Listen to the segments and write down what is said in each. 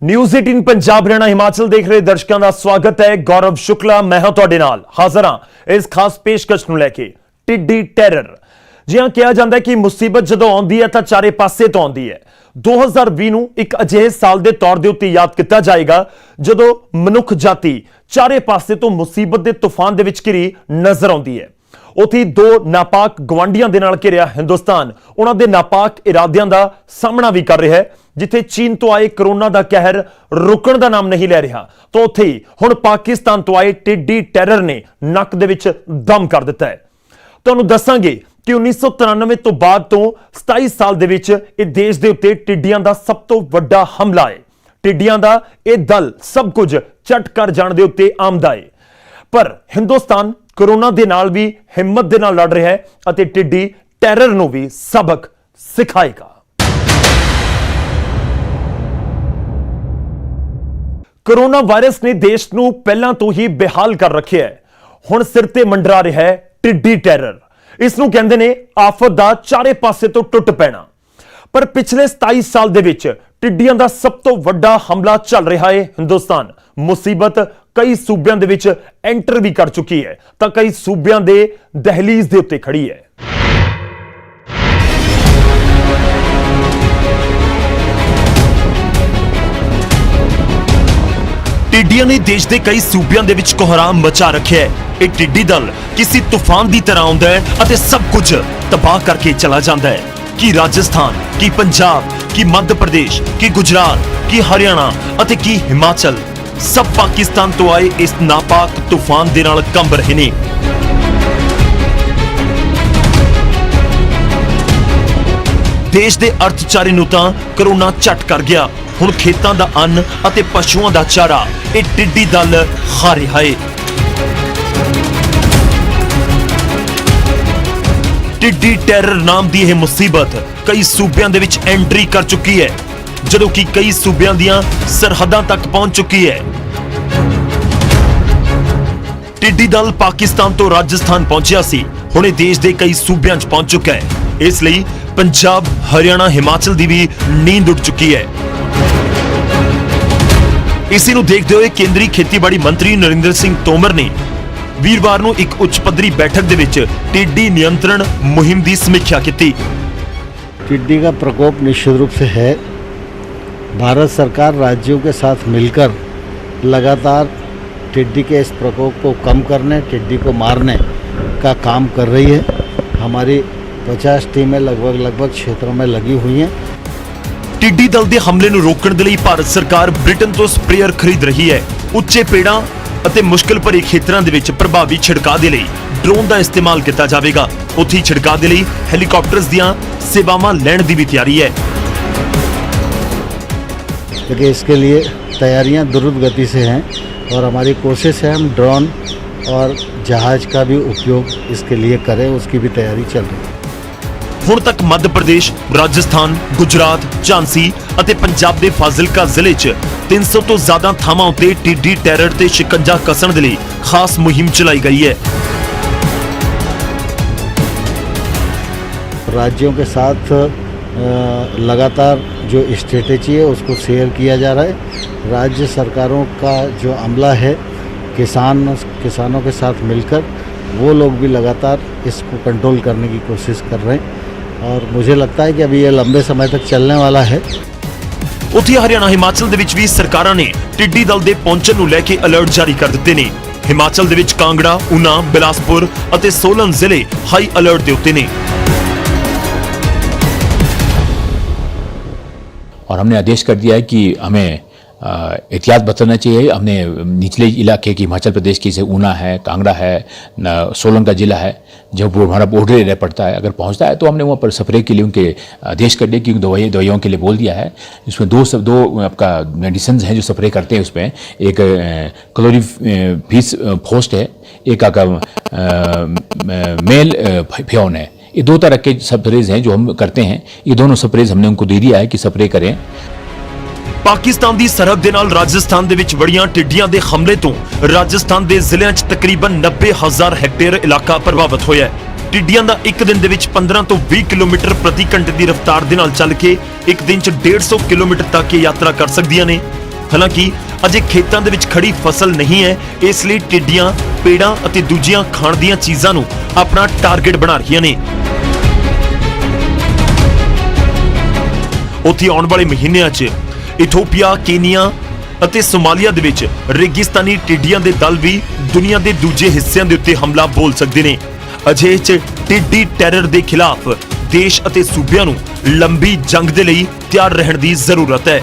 News 18 Punjab Haryana Himachal देख रहे दर्शकों का स्वागत है। गौरव शुक्ला मैं हां तुहाडे नाल हाज़र हां इस खास पेशकश नूं लैके टिड्डी टैरर। जी हां, कहा जाता है कि मुसीबत जदों आउंदी है तां चारे पासे तो आउंदी है। 2020 नूं एक अजिहे साल दे तौर दे उत्ते याद किया जाएगा जदों मनुख जाति चारे पासे तो मुसीबत दे तूफान दे विच घिरी नजर आउंदी है। उत्थे दो नापाक गवांढियां दे नाल घिरिया हिंदुस्तान उन्हां दे नापाक इरादियां दा सामना भी कर रहा है। जिथे चीन तो आए कोरोना का कहर रुकण का नाम नहीं लै रहा, तो उत्थे हुण पाकिस्तान तो आए टिड्डी टैरर ने नक दे विच दम कर दिता है। तुहानूं दस्सांगे कि 1993 तो बाद तो 27 साल दे विच इह देश दे उत्ते टिड्डियां दा सब तो वड्डा हमला है। टिड्डियां दा इह दल सब कुछ चट कर जाण दे उत्ते आमदा है, पर हिंदुस्तान कोरोना दे नाल भी हिम्मत दे नाल लड़ रहा है अते टिड्डी टैरर नूं भी सबक सिखाएगा। कोरोना वायरस ने देश नूं पहलां तो ही बेहाल कर रखे है। हुण सिर ते मंडरा रहा है टिड्डी टैरर। इस नूं कहंदे ने आफत दा चारे पासे तो टुट पैना। पर पिछले 27 साल दे विच टिड्डियां दा सब तो वड्डा हमला चल रहा है हिंदुस्तान। मुसीबत कई सूबियां दे विच एंटर भी कर चुकी है तां कई सूबियां दे दहलीज दे उत्ते खड़ी है। टिड्डियां ने देश के कई सूबियां दे विच कोहराम मचा रखे है। एक टिड्डी दल किसी तूफान की तरह आउंदा है अते सब कुछ तबाह करके चला जाता है। कि राजस्थान, कि पंजाब, कि मध्य प्रदेश, कि गुजरात, कि हरियाणा अते कि हिमाचल सब पाकिस्तान तो आए इस नापाक तूफान दे नाल कंब रहे ने। देश के अर्थचारे नूं तां कोरोना झट कर गया। हुण खेतां दा अन्न अते पशुआं दा चारा इह टिड्डी दल खा रिहा है। टिड्डी टैरर नाम दी यह मुसीबत कई सूबियां दे विच एंट्री कर चुकी है, जदों कि कई सूबियां दियां सरहदां तक पहुंच चुकी है। टिड्डी दल पाकिस्तान तो राजस्थान पहुंचिया सी, हुण देश दे कई सूबियां च पहुंच चुका है। इसलिए पंजाब, हरियाणा, हिमाचल दी भी नींद उड़ चुकी है। इसी नूं देखते हुए केंद्रीय खेतीबाड़ी मंत्री नरेंद्र सिंह तोमर ने वीरवार नूं एक उच्च पद्धरी बैठक दे विच टिड्डी नियंत्रण मुहिम की समीक्षा की। टिड्डी का प्रकोप निश्चित रूप से है। भारत सरकार राज्यों के साथ मिलकर लगातार टिड्डी के इस प्रकोप को कम करने, टिड्डी को मारने का काम कर रही है। हमारी 50 टीमें लगभग क्षेत्रों में लगी हुई हैं। टिड्डी दल के हमले नूं रोकण दे लई भारत सरकार ब्रिटेन तो स्प्रेयर खरीद रही है। उच्चे पेड़ां अते मुश्किल भरे खेतरां दे विच प्रभावी छिड़काव दे लई ड्रोन का इस्तेमाल किया जाएगा। उत्थे छिड़काव दे लई हैलीकॉप्टर्स दियां सेवावां लैण दी भी तैयारी है। लेकिन इसके लिए तैयारियां द्रुत गति से हैं और हमारी कोशिश है हम ड्रोन और जहाज का भी उपयोग इसके लिए करें, उसकी भी तैयारी चल रही है। हुण तक मध्य प्रदेश, राजस्थान, गुजरात, झांसी अते पंजाब के फाजिलका जिले च 300 तो ज्यादा थावां उत्ते टिड्डी टैरर ते शिकंजा कसण दे लई खास मुहिम चलाई गई है। राज्यों के साथ लगातार जो स्ट्रेटेजी है उसको शेयर किया जा रहा है। राज्य सरकारों का जो अमला है, किसानों के साथ मिलकर वो लोग भी लगातार इसको कंट्रोल करने की कोशिश कर रहे हैं और मुझे लगता है कि अभी ये लंबे समय तक चलने वाला है। उत्थे हरियाणा, हिमाचल दे विच भी सरकारां ने टिड्डी दल दे पहुंचण नूं लैके अलर्ट जारी कर दित्ते ने। हिमाचल दे विच कांगड़ा, ऊना, बिलासपुर अते सोलन जिले हाई अलर्ट दे उत्ते ने। और हमने आदेश कर दिया है कि हमें एहतियात बरतना चाहिए। हमने निचले इलाके की हिमाचल प्रदेश की, जैसे ऊना है, कांगड़ा है, सोलन का जिला है, जब वो हमारा बॉर्डर एरिया पड़ता है, अगर पहुंचता है तो हमने वहाँ पर स्प्रे के लिए उनके आदेश कर दिए कि दवाइयों के लिए बोल दिया है। इसमें दो आपका मेडिसिन हैं जो स्प्रे करते हैं। उसमें एक क्लोरीफीस फोस्ट है, एक आपका मेल फ्योन है। ये दो तरह के स्प्रेज हैं जो हम करते हैं। ये दोनों स्प्रेज हमने उनको दे दिया है कि स्प्रे करें। पाकिस्तान की सरहद दे नाल राजस्थान दे विच वड़ियां टिड्डियां दे हमले तो राजस्थान के जिलों च तकरीबन 90,000 हैक्टेयर इलाका प्रभावित होया है। टिड्डियां दा एक दिन दे विच 15 तो 20 किलोमीटर प्रति घंटे की रफ्तार दे नाल चल के एक दिन च 150 किलोमीटर तक ये यात्रा कर सकदियां ने। ਹਾਲਾਂਕਿ ਅਜੇ ਖੇਤਾਂ ਦੇ ਵਿੱਚ ਖੜੀ ਫਸਲ ਨਹੀਂ ਹੈ, ਇਸ ਲਈ ਟਿੱਡੀਆਂ ਪੇੜਾਂ ਅਤੇ ਦੂਜੀਆਂ ਖਾਣ ਦੀਆਂ ਚੀਜ਼ਾਂ ਨੂੰ ਆਪਣਾ ਟਾਰਗੇਟ ਬਣਾ ਰਹੀਆਂ ਨੇ। ਉੱਥੇ ਆਉਣ ਵਾਲੇ ਮਹੀਨਿਆਂ 'ਚ ਇਥੋਪੀਆ, ਕੀਨੀਆ ਅਤੇ ਸੋਮਾਲੀਆ ਦੇ ਵਿੱਚ ਰੇਗਿਸਤਾਨੀ ਟਿੱਡੀਆਂ ਦੇ ਦਲ ਵੀ ਦੁਨੀਆ ਦੇ ਦੂਜੇ ਹਿੱਸਿਆਂ ਦੇ ਉੱਤੇ ਹਮਲਾ ਬੋਲ ਸਕਦੇ ਨੇ। ਅਜਿਹੇ 'ਚ ਟਿੱਡੀ ਟੈਰਰ ਦੇ ਖਿਲਾਫ ਦੇਸ਼ ਅਤੇ ਸੂਬਿਆਂ ਨੂੰ ਲੰਬੀ ਜੰਗ ਦੇ ਲਈ ਤਿਆਰ ਰਹਿਣ ਦੀ ਜ਼ਰੂਰਤ ਹੈ।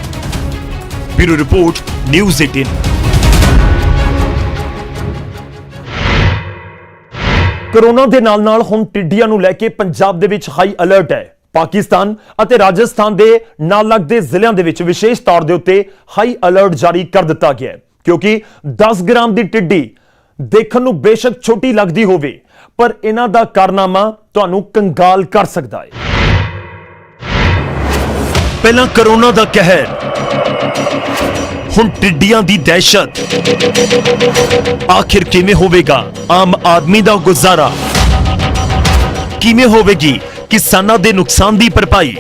Bureau report, news 18। ਕੋਰੋਨਾ ਦੇ ਨਾਲ-ਨਾਲ ਹੁਣ ਟਿੱਡੀਆਂ ਨੂੰ ਲੈ ਕੇ ਪੰਜਾਬ ਦੇ ਵਿੱਚ ਹਾਈ ਅਲਰਟ ਹੈ। ਪਾਕਿਸਤਾਨ ਅਤੇ ਰਾਜਸਥਾਨ ਦੇ ਨਾਲ ਲੱਗਦੇ ਜ਼ਿਲ੍ਹਿਆਂ ਦੇ ਵਿੱਚ ਵਿਸ਼ੇਸ਼ ਤੌਰ ਦੇ ਉੱਤੇ ਹਾਈ ਅਲਰਟ ਜਾਰੀ ਕਰ ਦਿੱਤਾ ਗਿਆ ਹੈ, ਕਿਉਂਕਿ 10 ਗ੍ਰਾਮ ਦੀ ਟਿੱਡੀ ਦੇਖਣ ਨੂੰ ਬੇਸ਼ੱਕ ਛੋਟੀ ਲੱਗਦੀ ਹੋਵੇ, ਪਰ ਇਹਨਾਂ ਦਾ ਕਾਰਨਾਮਾ ਤੁਹਾਨੂੰ ਕੰਗਾਲ ਕਰ ਸਕਦਾ ਹੈ। ਪਹਿਲਾਂ ਕੋਰੋਨਾ ਦਾ ਕਹਿਰ, ਹੁਣ ਟਿੱਡੀਆਂ ਦੀ ਦਹਿਸ਼ਤ। ਆਖਿਰ ਕਿਵੇਂ ਹੋਵੇਗਾ ਆਮ ਆਦਮੀ ਦਾ ਗੁਜ਼ਾਰਾ? ਕਿਵੇਂ ਹੋਵੇਗੀ ਕਿਸਾਨਾਂ ਦੇ ਨੁਕਸਾਨ ਦੀ ਭਰਪਾਈ?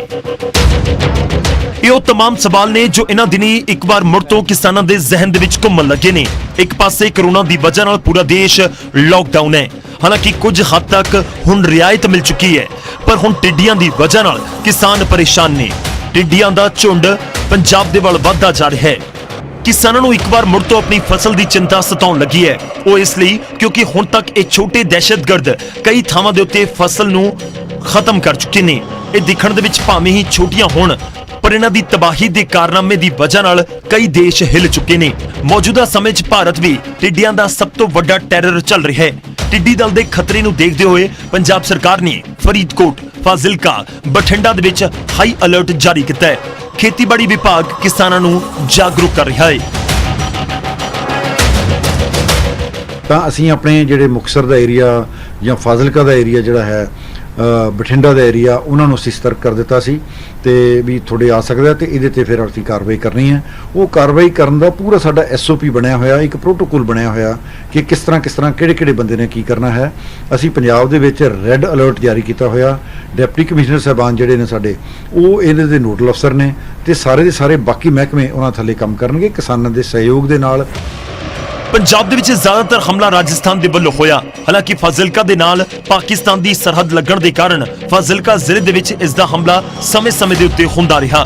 ਇਹ ਉਹ तमाम ਸਵਾਲ ਨੇ ਜੋ ਇਹਨਾਂ ਦਿਨੀ ਇੱਕ ਵਾਰ ਮੁੜ ਤੋਂ ਕਿਸਾਨਾਂ ਦੇ ਜ਼ਿਹਨ ਦੇ ਵਿੱਚ ਘੁੰਮਣ ਲੱਗੇ ਨੇ। ਇੱਕ ਪਾਸੇ ਕੋਰੋਨਾ ਦੀ ਵਜ੍ਹਾ ਨਾਲ ਪੂਰਾ ਦੇਸ਼ ਲਾਕਡਾਊਨ ਹੈ, ਹਾਲਾਂਕਿ ਕੁਝ ਹੱਦ ਤੱਕ ਹੁਣ ਰਿਆਇਤ ਮਿਲ ਚੁੱਕੀ ਹੈ, ਪਰ ਹੁਣ ਟਿੱਡੀਆਂ ਦੀ ਵਜ੍ਹਾ ਨਾਲ ਕਿਸਾਨ ਪਰੇਸ਼ਾਨ ਨੇ। ਟਿੱਡੀਆਂ ਦਾ ਝੁੰਡ ਪੰਜਾਬ ਦੇ ਵੱਲ ਵੱਧਦਾ ਜਾ ਰਿਹਾ ਹੈ। ਕਿਸਾਨਾਂ ਨੂੰ ਇੱਕ ਵਾਰ ਮੁੜ ਤੋਂ ਆਪਣੀ ਫਸਲ ਦੀ ਚਿੰਤਾ ਸਤਾਉਣ ਲੱਗੀ ਹੈ। ਉਹ ਇਸ ਲਈ ਕਿਉਂਕਿ ਹੁਣ ਤੱਕ ਇਹ ਛੋਟੇ ਦਹਿਸ਼ਤਗਰਦ ਕਈ ਥਾਵਾਂ ਦੇ ਉੱਤੇ ਫਸਲ ਨੂੰ ਖਤਮ ਕਰ ਚੁੱਕੇ ਨੇ। ਇਹ ਦਿਖਣ ਦੇ ਵਿੱਚ ਭਾਵੇਂ ਹੀ ਛੋਟੀਆਂ ਹੋਣ, ਪਰ ਇਹਨਾਂ ਦੀ ਤਬਾਹੀ ਦੇ ਕਾਰਨਾਮੇ ਦੀ ਵਜ੍ਹਾ ਨਾਲ ਕਈ ਦੇਸ਼ ਹਿੱਲ ਚੁੱਕੇ ਨੇ। ਮੌਜੂਦਾ ਸਮੇਂ 'ਚ ਭਾਰਤ ਵੀ ਟਿੱਡੀਆਂ ਦਾ ਸਭ ਤੋਂ ਵੱਡਾ ਟੈਰਰ ਚੱਲ ਰਿਹਾ ਹੈ। ਟਿੱਡੀ ਦਲ ਦੇ ਖਤਰੇ ਨੂੰ ਦੇਖਦੇ ਹੋਏ ਪੰਜਾਬ ਸਰਕਾਰ ਨੇ ਫਰੀਦਕੋਟ, ਫਾਜ਼ਿਲਕਾ, ਬਠਿੰਡਾ ਦੇ ਵਿੱਚ ਹਾਈ ਅਲਰਟ ਜਾਰੀ ਕੀਤਾ ਹੈ। ਖੇਤੀਬਾੜੀ ਵਿਭਾਗ ਕਿਸਾਨਾਂ ਨੂੰ ਜਾਗਰੂਕ ਕਰ ਰਿਹਾ ਹੈ। ਤਾਂ ਅਸੀਂ ਆਪਣੇ ਜਿਹੜੇ ਮੁਕਤਸਰ ਦਾ ਏਰੀਆ ਜਾਂ ਫਾਜ਼ਿਲਕਾ ਦਾ ਏਰੀਆ ਜਿਹੜਾ ਹੈ, ਬਠਿੰਡਾ ਦਾ ਏਰੀਆ, ਉਹਨਾਂ ਨੂੰ ਅਸੀਂ ਸਤਰਕ ਕਰ ਦਿੱਤਾ ਸੀ ਤੇ ਵੀ ਤੁਹਾਡੇ ਆ ਸਕਦਾ ਤੇ ਇਹਦੇ ਤੇ ਫਿਰ ਅਸੀਂ ਕਾਰਵਾਈ ਕਰਨੀ ਹੈ। ਉਹ ਕਾਰਵਾਈ ਕਰਨ ਦਾ ਪੂਰਾ ਸਾਡਾ SOP ਬਣਿਆ ਹੋਇਆ, ਇੱਕ ਪ੍ਰੋਟੋਕੋਲ ਬਣਿਆ ਹੋਇਆ ਕਿ ਕਿਸ ਤਰ੍ਹਾਂ ਕਿਹੜੇ ਬੰਦੇ ਨੇ ਕੀ ਕਰਨਾ ਹੈ। ਅਸੀਂ ਪੰਜਾਬ ਦੇ ਵਿੱਚ ਰੈੱਡ ਅਲਰਟ ਜਾਰੀ ਕੀਤਾ ਹੋਇਆ। ਡਿਪਟੀ ਕਮਿਸ਼ਨਰ ਸਾਹਿਬਾਨ ਜਿਹੜੇ ਨੇ ਸਾਡੇ, ਉਹ ਇਹਦੇ ਦੇ ਨੋਡਲ ਅਫਸਰ ਨੇ ਤੇ ਸਾਰੇ ਦੇ ਸਾਰੇ ਬਾਕੀ ਮਹਿਕਮੇ ਉਹਨਾਂ ਥੱਲੇ ਕੰਮ ਕਰਨਗੇ ਕਿਸਾਨਾਂ ਦੇ ਸਹਿਯੋਗ ਦੇ ਨਾਲ। ਪੰਜਾਬ ਦੇ ਵਿੱਚ ਜ਼ਿਆਦਾਤਰ ਹਮਲਾ ਰਾਜਸਥਾਨ ਦੇ ਵੱਲੋਂ ਹੋਇਆ। ਹਾਲਾਂਕਿ ਫਾਜ਼ਿਲਕਾ ਦੇ ਨਾਲ ਪਾਕਿਸਤਾਨ ਦੀ ਸਰਹੱਦ ਲੱਗਣ ਦੇ ਕਾਰਨ ਫਾਜ਼ਿਲਕਾ ਜ਼ਿਲ੍ਹੇ ਦੇ ਵਿੱਚ ਇਸ ਦਾ ਹਮਲਾ ਸਮੇਂ-ਸਮੇਂ ਦੇ ਉੱਤੇ ਹੁੰਦਾ ਰਿਹਾ।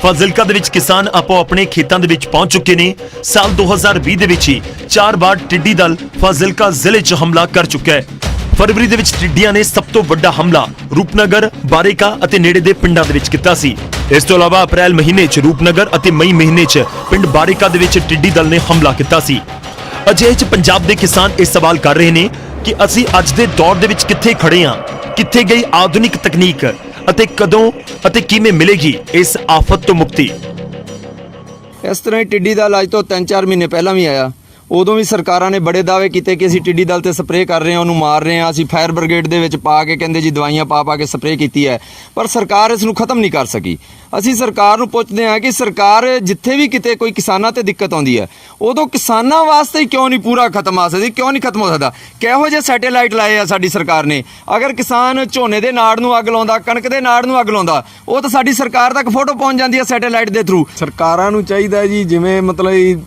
ਫਾਜ਼ਿਲਕਾ ਦੇ ਵਿੱਚ ਕਿਸਾਨ ਆਪੋ ਆਪਣੇ ਖੇਤਾਂ ਦੇ ਵਿੱਚ ਪਹੁੰਚ ਚੁੱਕੇ ਨੇ। ਸਾਲ 2020 ਦੇ ਵਿੱਚ ਹੀ 4 ਵਾਰ ਟਿੱਡੀ ਦਲ ਫਾਜ਼ਿਲਕਾ ਜ਼ਿਲ੍ਹੇ 'ਚ ਹਮਲਾ ਕਰ ਚੁੱਕਾ ਹੈ। ਫਰਵਰੀ ਦੇ ਵਿੱਚ ਟਿੱਡੀਆਂ ਨੇ ਸਭ ਤੋਂ ਵੱਡਾ ਹਮਲਾ ਰੂਪਨਗਰ, ਬਾਰੇਕਾ ਅਤੇ ਨੇੜੇ ਦੇ ਪਿੰਡਾਂ ਦੇ ਵਿੱਚ ਕੀਤਾ ਸੀ। ਇਸ ਤੋਂ ਇਲਾਵਾ ਅਪ੍ਰੈਲ ਮਹੀਨੇ 'ਚ ਰੂਪਨਗਰ ਅਤੇ ਮਈ ਮਹੀਨੇ 'ਚ ਪਿੰਡ ਬਾਰੇਕਾ ਦੇ ਵਿੱਚ ਟਿੱਡੀ ਦਲ ਨੇ ਹਮਲਾ ਕੀਤਾ ਸੀ। ਅਜਿਹੇ 'ਚ ਪੰਜਾਬ ਦੇ ਕਿਸਾਨ ਇਹ ਸਵਾਲ ਕਰ ਰਹੇ ਨੇ ਕਿ ਅਸੀਂ ਅੱਜ ਦੇ ਦੌਰ ਦੇ ਵਿੱਚ ਕਿੱਥੇ ਖੜੇ ਹਾਂ, ਕਿੱਥੇ ਗਈ ਆਧੁਨਿਕ ਤਕਨੀਕ ਅਤੇ ਕਦੋਂ ਅਤੇ ਕਿਵੇਂ ਮਿਲੇਗੀ ਇਸ ਆਫਤ ਤੋਂ ਮੁਕਤੀ। ਇਸ ਤਰ੍ਹਾਂ ਹੀ ਟਿੱਡੀ ਦਲ ਅੱਜ ਤੋਂ 3-4 ਮਹੀਨੇ ਪਹਿਲਾਂ ਵੀ ਆਇਆ। ਉਦੋਂ ਵੀ ਸਰਕਾਰਾਂ ਨੇ ਬੜੇ ਦਾਅਵੇ ਕੀਤੇ ਕਿ ਅਸੀਂ ਟਿੱਡੀ ਦਲ ਤੇ ਸਪਰੇਅ ਕਰ ਰਹੇ ਹਾਂ, ਉਹਨੂੰ ਮਾਰ ਰਹੇ ਹਾਂ। ਅਸੀਂ ਫਾਇਰ ਬ੍ਰਿਗੇਡ ਦੇ ਵਿੱਚ ਪਾ ਕੇ ਕਹਿੰਦੇ ਜੀ ਦਵਾਈਆਂ ਪਾ ਕੇ ਸਪਰੇਅ ਕੀਤੀ ਹੈ, ਪਰ ਸਰਕਾਰ ਇਸ ਨੂੰ ਖਤਮ ਨਹੀਂ ਕਰ ਸਕੀ। ਅਸੀਂ ਸਰਕਾਰ ਨੂੰ ਪੁੱਛਦੇ ਹਾਂ ਕਿ ਸਰਕਾਰ ਜਿੱਥੇ ਵੀ ਕਿਤੇ ਕੋਈ ਕਿਸਾਨਾਂ ਤੇ ਦਿੱਕਤ ਆਉਂਦੀ ਹੈ, ਉਦੋਂ ਕਿਸਾਨਾਂ ਵਾਸਤੇ ਹੀ ਕਿਉਂ ਨਹੀਂ ਪੂਰਾ ਖਤਮ ਆ ਸਕਦੀ, ਕਿਉਂ ਨਹੀਂ ਖਤਮ ਹੋ ਸਕਦਾ? ਕਿਹੋ ਜਿਹੇ ਸੈਟੇਲਾਈਟ ਲਾਏ ਆ ਸਾਡੀ ਸਰਕਾਰ ਨੇ? ਅਗਰ ਕਿਸਾਨ ਝੋਨੇ ਦੇ ਨਾੜ ਨੂੰ ਅੱਗ ਲਾਉਂਦਾ, ਕਣਕ ਦੇ ਨਾੜ ਨੂੰ ਅੱਗ ਲਾਉਂਦਾ, ਉਹ ਤਾਂ ਸਾਡੀ ਸਰਕਾਰ ਤੱਕ ਫੋਟੋ ਪਹੁੰਚ ਜਾਂਦੀ ਹੈ ਸੈਟੇਲਾਈਟ ਦੇ ਥਰੂ। ਸਰਕਾਰਾਂ ਨੂੰ ਚਾਹੀਦਾ ਜੀ ਜਿਵੇਂ ਮਤਲਬ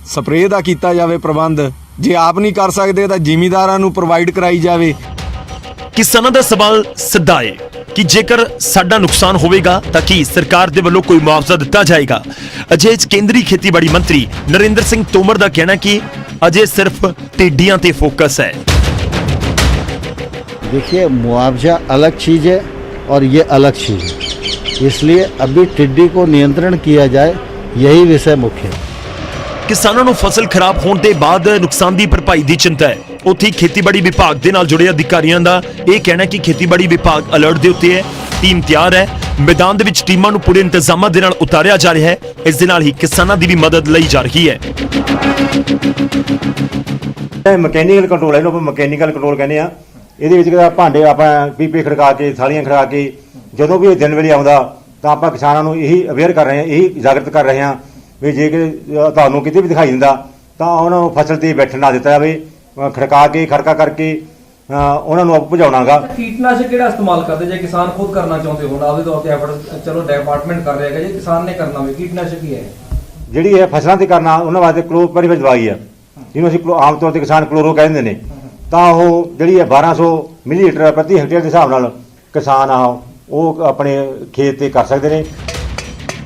ਸਪਰੇਅ ਦਾ ਕੀਤਾ ਜਾਵੇ ਪ੍ਰਬੰਧ, ਜੇ ਆਪ ਨਹੀਂ ਕਰ ਸਕਦੇ ਤਾਂ ਜ਼ਿਮੀਂਦਾਰਾਂ ਨੂੰ ਪ੍ਰੋਵਾਈਡ ਕਰਾਈ ਜਾਵੇ। ਕਿਸਾਨਾਂ ਦਾ ਸਵਾਲ ਸਿੱਧਾ ਹੈ ਕਿ ਜੇਕਰ ਸਾਡਾ ਨੁਕਸਾਨ ਹੋਵੇਗਾ ਤਾਂ ਕੀ ਸਰਕਾਰ ਦੇ ਵੱਲੋਂ ਕੋਈ ਮੁਆਵਜ਼ਾ ਦਿੱਤਾ ਜਾਏਗਾ? ਅਜੇ ਕੇਂਦਰੀ ਖੇਤੀਬਾੜੀ ਮੰਤਰੀ ਨਰਿੰਦਰ ਸਿੰਘ ਤੋਮਰ ਦਾ ਕਹਿਣਾ ਕਿ ਅਜੇ ਸਿਰਫ ਟਿੱਡੀਆਂ ਤੇ फोकस है। देखिए, मुआवजा अलग चीज़ है और ये अलग चीज़ है, इसलिए अभी टिड्डी को नियंत्रण किया जाए, यही विषय मुख्य है। ਕਿਸਾਨਾਂ ਨੂੰ ਫਸਲ ਖਰਾਬ ਹੋਣ ਦੇ ਬਾਅਦ ਨੁਕਸਾਨ ਦੀ ਭਰਪਾਈ ਦੀ ਚਿੰਤਾ ਹੈ। ਉੱਥੇ ਖੇਤੀਬਾੜੀ ਵਿਭਾਗ ਦੇ ਨਾਲ ਜੁੜੇ ਅਧਿਕਾਰੀਆਂ ਦਾ ਇਹ ਕਹਿਣਾ ਕਿ ਖੇਤੀਬਾੜੀ ਵਿਭਾਗ ਅਲਰਟ ਦੇ ਉੱਤੇ ਹੈ, ਟੀਮ ਤਿਆਰ ਹੈ, ਮੈਦਾਨ ਦੇ ਵਿੱਚ ਟੀਮਾਂ ਨੂੰ ਪੂਰੇ ਇੰਤਜ਼ਾਮਾਂ ਦੇ ਨਾਲ ਉਤਾਰਿਆ ਜਾ ਰਿਹਾ ਹੈ। ਇਸ ਦੇ ਨਾਲ ਹੀ ਕਿਸਾਨਾਂ ਦੀ ਵੀ ਮਦਦ ਲਈ ਜਾ ਰਹੀ ਹੈ। ਮਕੈਨੀਕਲ ਕੰਟਰੋਲ ਹੈ, ਇਹਨੂੰ ਆਪਾਂ ਮਕੈਨੀਕਲ ਕੰਟਰੋਲ ਕਹਿੰਦੇ ਆ। ਇਹਦੇ ਵਿੱਚ ਭਾਂਡੇ ਆਪਾਂ ਪੀਪੇ ਖੜਕਾ ਕੇ, ਥਾਲੀਆਂ ਖੜਕਾ ਕੇ, ਜਦੋਂ ਵੀ ਇਹ ਦਿਨ ਵੇਲੇ ਆਉਂਦਾ ਤਾਂ ਆਪਾਂ ਕਿਸਾਨਾਂ ਨੂੰ ਇਹੀ ਅਵੇਅਰ ਕਰ ਰਹੇ ਹਾਂ, ਇਹੀ ਜਾਗਰਤ ਕਰ ਰਹੇ ਹਾਂ ਵੀ ਜੇ ਕਿ ਤੁਹਾਨੂੰ ਕਿਤੇ ਵੀ ਦਿਖਾਈ ਦਿੰਦਾ ਤਾਂ ਉਹਨਾਂ ਨੂੰ ਫਸਲ ਤੇ ਬੈਠਣ ਨਾ ਦਿੱਤਾ ਜਾਵੇ। ਖੜਕਾ ਕੇ, ਖੜਕਾ ਕਰਕੇ ਉਹਨਾਂ ਨੂੰ ਭਜਾਉਣਾਗਾ। ਕੀਟਨਾਸ਼ਕ ਕਿਹੜਾ ਇਸਤੇਮਾਲ ਕਰਦੇ ਜੇ ਕਿਸਾਨ ਖੁਦ ਕਰਨਾ ਚਾਹੁੰਦੇ ਹੋਣ, ਆਪਦੇ ਤੌਰ ਤੇ ਐਫਰਟ ਚਲੋ ਡਿਪਾਰਟਮੈਂਟ ਕਰ ਰਿਹਾ ਹੈਗਾ, ਜੇ ਕਿਸਾਨ ਨੇ ਕਰਨਾ ਹੋਵੇ ਕੀਟਨਾਸ਼ਕ ਕੀ ਹੈ? ਜਿਹੜੀ ਇਹ ਫਸਲਾਂ ਤੇ ਕਰਨਾ ਉਹਨਾਂ ਵਾਸਤੇ ਕਲੋਰੀਫਾਸ ਦਵਾਈ ਆ, ਜਿਹਨੂੰ ਅਸੀਂ ਆਮ ਤੌਰ ਤੇ ਕਿਸਾਨ ਕਲੋਰੋ ਕਹਿੰਦੇ ਨੇ, ਤਾਂ ਉਹ ਜਿਹੜੀ ਹੈ 1200 ਮਿਲੀਲੀਟਰ ਪ੍ਰਤੀ ਹੈਕਟੇਅਰ ਦੇ ਹਿਸਾਬ ਨਾਲ ਕਿਸਾਨ ਆ ਉਹ ਆਪਣੇ ਖੇਤ ਤੇ ਕਰ ਸਕਦੇ ਨੇ।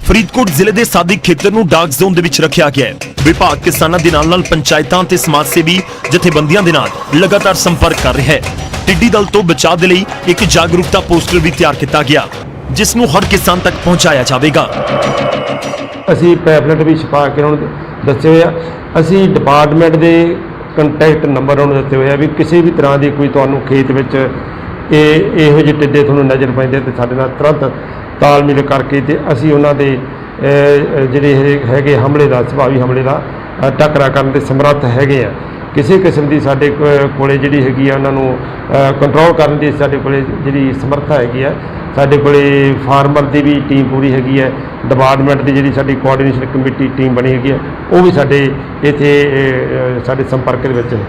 ਫਰੀਦਕੋਟ ਜ਼ਿਲ੍ਹੇ ਦੇ ਸਾਦਿਕ ਖੇਤਰ ਨੂੰ ਡਾਰਕ ਜ਼ੋਨ ਦੇ ਵਿੱਚ ਰੱਖਿਆ ਗਿਆ ਹੈ। ਵਿਭਾਗ ਕਿਸਾਨਾਂ ਦੇ ਨਾਲ ਪੰਚਾਇਤਾਂ ਤੇ ਸਮਾਜ ਸੇਵੀ ਜਥੇਬੰਦੀਆਂ ਦੇ ਨਾਲ ਲਗਾਤਾਰ ਸੰਪਰਕ ਕਰ ਰਿਹਾ ਹੈ। ਟਿੱਡੀ ਦਲ ਤੋਂ ਬਚਾਅ ਦੇ ਲਈ ਇੱਕ ਜਾਗਰੂਕਤਾ ਪੋਸਟਰ ਵੀ ਤਿਆਰ ਕੀਤਾ ਗਿਆ, ਜਿਸ ਨੂੰ ਹਰ ਕਿਸਾਨ ਤੱਕ ਪਹੁੰਚਾਇਆ ਜਾਵੇਗਾ। ਅਸੀਂ ਪੈਫਲੇਟ ਵੀ ਛਪਾ ਕੇ ਉਹਨਾਂ ਨੂੰ ਦੱਸੇ ਹੋਏ ਆ। ਅਸੀਂ ਡਿਪਾਰਟਮੈਂਟ ਦੇ ਕੰਟੈਕਟ ਨੰਬਰ ਉਹਨਾਂ ਨੂੰ ਦਿੱਤੇ ਹੋਏ ਆ ਵੀ ਕਿਸੇ ਵੀ ਤਰ੍ਹਾਂ ਦੀ ਕੋਈ ਤੁਹਾਨੂੰ ਖੇਤ ਵਿੱਚ ਇਹੋ ਜਿਹੇ ਟਿੱਡੇ ਤੁਹਾਨੂੰ ਨਜ਼ਰ ਪੈਂਦੇ ਤੇ ਸਾਡੇ ਨਾਲ ਤੁਰੰਤ ਤਾਲਮੇਲ ਕਰਕੇ ਤੇ ਅਸੀਂ ਉਹਨਾਂ ਦੇ ਜਿਹੜੇ ਹੈਗੇ ਹਮਲੇ ਦਾ ਸੁਭਾਵੀ ਹਮਲੇ ਦਾ ਟੱਕਰਾ ਕਰਨ ਦੇ ਸਮਰੱਥ ਹੈਗੇ ਆ। ਕਿਸੇ ਕਿਸਮ ਦੀ ਸਾਡੇ ਕੋਲੇ ਜਿਹੜੀ ਹੈਗੀ ਆ ਉਹਨਾਂ ਨੂੰ ਕੰਟਰੋਲ ਕਰਨ ਦੀ ਸਾਡੇ ਕੋਲੇ ਜਿਹੜੀ ਸਮਰੱਥਾ ਹੈਗੀ ਆ। ਸਾਡੇ ਕੋਲੇ ਫਾਰਮਰ ਦੀ ਵੀ ਟੀਮ ਪੂਰੀ ਹੈਗੀ ਹੈ। ਡਿਪਾਰਟਮੈਂਟ ਦੀ ਜਿਹੜੀ ਸਾਡੀ ਕੋਆਰਡੀਨੇਸ਼ਨ ਕਮੇਟੀ ਟੀਮ ਬਣੀ ਹੈਗੀ ਹੈ ਉਹ ਵੀ ਸਾਡੇ ਇੱਥੇ ਸਾਡੇ ਸੰਪਰਕ ਦੇ ਵਿੱਚ ਹੈ।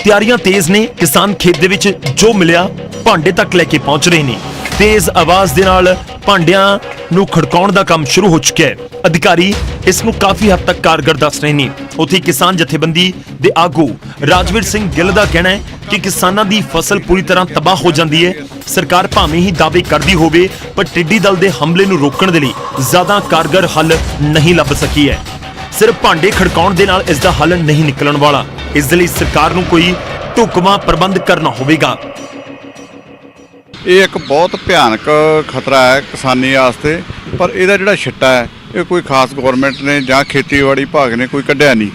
ਤਿਆਰੀਆਂ ਤੇਜ਼ ਨੇ। ਕਿਸਾਨ ਖੇਤ ਦੇ ਵਿੱਚ ਜੋ ਮਿਲਿਆ ਭਾਂਡੇ ਤੱਕ ਲੈ ਕੇ ਪਹੁੰਚ ਰਹੇ ਨੇ। ਤੇਜ਼ ਆਵਾਜ਼ ਦੇ ਨਾਲ ਭਾਂਡਿਆਂ ਨੂੰ ਖੜਕਾਉਣ ਦਾ ਕੰਮ ਸ਼ੁਰੂ ਹੋ ਚੁੱਕਿਆ ਹੈ। ਅਧਿਕਾਰੀ ਇਸ ਨੂੰ ਕਾਫੀ ਹੱਦ ਤੱਕ ਕਾਰਗਰ ਦੱਸ ਰਹੇ ਨੇ। ਉੱਥੇ ਕਿਸਾਨ ਜਥੇਬੰਦੀ ਦੇ ਆਗੂ ਰਾਜਵੀਰ ਸਿੰਘ ਗਿੱਲ ਦਾ ਕਹਿਣਾ ਹੈ ਕਿ ਕਿਸਾਨਾਂ ਦੀ ਫਸਲ ਪੂਰੀ ਤਰ੍ਹਾਂ ਤਬਾਹ ਹੋ ਜਾਂਦੀ ਹੈ। ਸਰਕਾਰ ਭਾਵੇਂ ਹੀ ਦਾਅਵੇ ਕਰਦੀ ਹੋਵੇ, ਪਰ ਟਿੱਡੀ ਦਲ ਦੇ ਹਮਲੇ ਨੂੰ ਰੋਕਣ ਦੇ ਲਈ ਜ਼ਿਆਦਾ ਕਾਰਗਰ ਹੱਲ ਨਹੀਂ ਲੱਭ ਸਕੀ ਹੈ। ਸਿਰਫ ਭਾਂਡੇ ਖੜਕਾਉਣ ਦੇ ਨਾਲ ਇਸ ਦਾ ਹੱਲ ਨਹੀਂ ਨਿਕਲਣ ਵਾਲਾ। ਇਸ ਦੇ ਲਈ ਸਰਕਾਰ ਨੂੰ ਕੋਈ ਢੁਕਵਾਂ ਪ੍ਰਬੰਧ ਕਰਨਾ ਹੋਵੇਗਾ। ਇਹ ਇੱਕ ਬਹੁਤ ਭਿਆਨਕ ਖਤਰਾ ਹੈ ਕਿਸਾਨੀ ਵਾਸਤੇ, ਪਰ ਇਹਦਾ ਜਿਹੜਾ ਛਿੱਟਾ ਹੈ ਇਹ ਕੋਈ ਖਾਸ ਗਵਰਨਮੈਂਟ ਨੇ ਜਾਂ ਖੇਤੀਬਾੜੀ ਵਿਭਾਗ ਨੇ ਕੋਈ ਕੱਢਿਆ ਨਹੀਂ।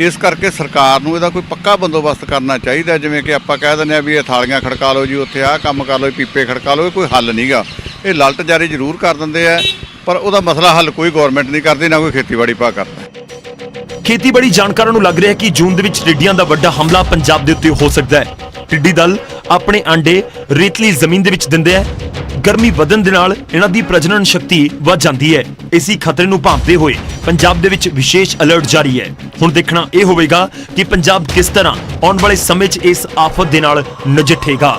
ਇਸ ਕਰਕੇ ਸਰਕਾਰ ਨੂੰ ਇਹਦਾ ਕੋਈ ਪੱਕਾ ਬੰਦੋਬਸਤ ਕਰਨਾ ਚਾਹੀਦਾ। ਜਿਵੇਂ ਕਿ ਆਪਾਂ ਕਹਿ ਦਿੰਦੇ ਆ ਵੀ ਇਹ ਥਾਲੀਆਂ ਖੜਕਾ ਲਓ ਜੀ, ਉੱਥੇ ਆਹ ਕੰਮ ਕਰ ਲਓ, ਪੀਪੇ ਖੜਕਾ ਲਓ, ਇਹ ਕੋਈ ਹੱਲ ਨਹੀਂਗਾ। ਇਹ ਲਲਟ ਜਾਰੀ ਜ਼ਰੂਰ ਕਰ ਦਿੰਦੇ ਆ, ਪਰ ਉਹਦਾ ਮਸਲਾ ਹੱਲ ਕੋਈ ਗਵਰਨਮੈਂਟ ਨਹੀਂ ਕਰਦੀ, ਨਾ ਕੋਈ ਖੇਤੀਬਾੜੀ ਵਿਭਾਗ ਕਰਦਾ। ਖੇਤੀਬਾੜੀ ਜਾਣਕਾਰਾਂ ਨੂੰ ਲੱਗ ਰਿਹਾ ਹੈ ਕਿ ਜੂਨ ਦੇ ਵਿੱਚ ਟਿੱਡੀਆਂ ਦਾ ਵੱਡਾ ਹਮਲਾ ਪੰਜਾਬ ਦੇ ਉੱਤੇ ਹੋ ਸਕਦਾ ਹੈ। ਟਿੱਡੀ ਦਲ ਆਪਣੇ ਆਂਡੇ ਰੇਤਲੀ ਜ਼ਮੀਨ ਦੇ ਵਿੱਚ ਦਿੰਦੇ ਹੈ। ਗਰਮੀ ਵਧਣ ਦੇ ਨਾਲ ਇਹਨਾਂ ਦੀ ਪ੍ਰਜਨਨ ਸ਼ਕਤੀ ਵੱਧ ਜਾਂਦੀ ਹੈ। ਇਸੇ ਖਤਰੇ ਨੂੰ ਭਾਂਪਦੇ ਹੋਏ ਪੰਜਾਬ ਦੇ ਵਿੱਚ ਵਿਸ਼ੇਸ਼ ਅਲਰਟ ਜਾਰੀ ਹੈ। ਹੁਣ ਦੇਖਣਾ ਇਹ ਹੋਵੇਗਾ ਕਿ ਪੰਜਾਬ ਕਿਸ ਤਰ੍ਹਾਂ ਆਉਣ ਵਾਲੇ ਸਮੇਂ 'ਚ ਇਸ ਆਫਤ ਦੇ ਨਾਲ ਨਜਿੱਠੇਗਾ।